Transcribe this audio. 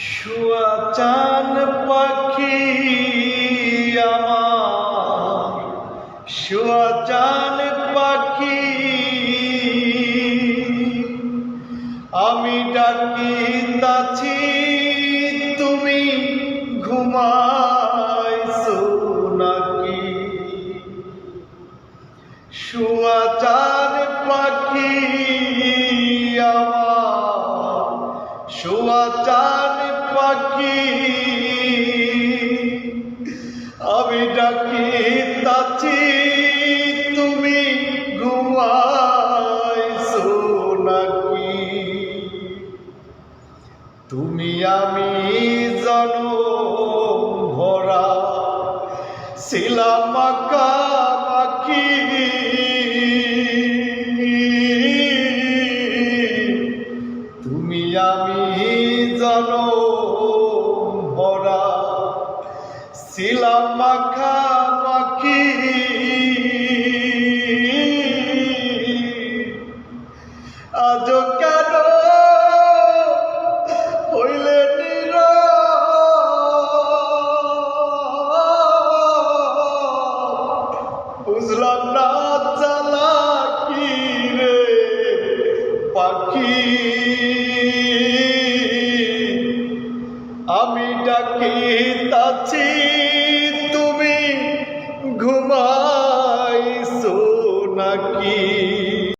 শুয়া চান পাখি আমার, শুয়া চান পাখি আমি ডাকিতাছি, তুমি ঘুমাইছো নাকি? শুয়া চান পাখি আমার, শুয়া চান পাখি আমি ডাকিতাছি, তুমি ঘুমাইছো নাকি? তুমি আমি জনম ভরা ছিলাম মাখামাখি, তুমি আমি জনম ভরা ছিলাম মাখামাখি। আজ কেন হইলে বুঝলাম না জ্বালা কি রে পাখি, আমি ডাকি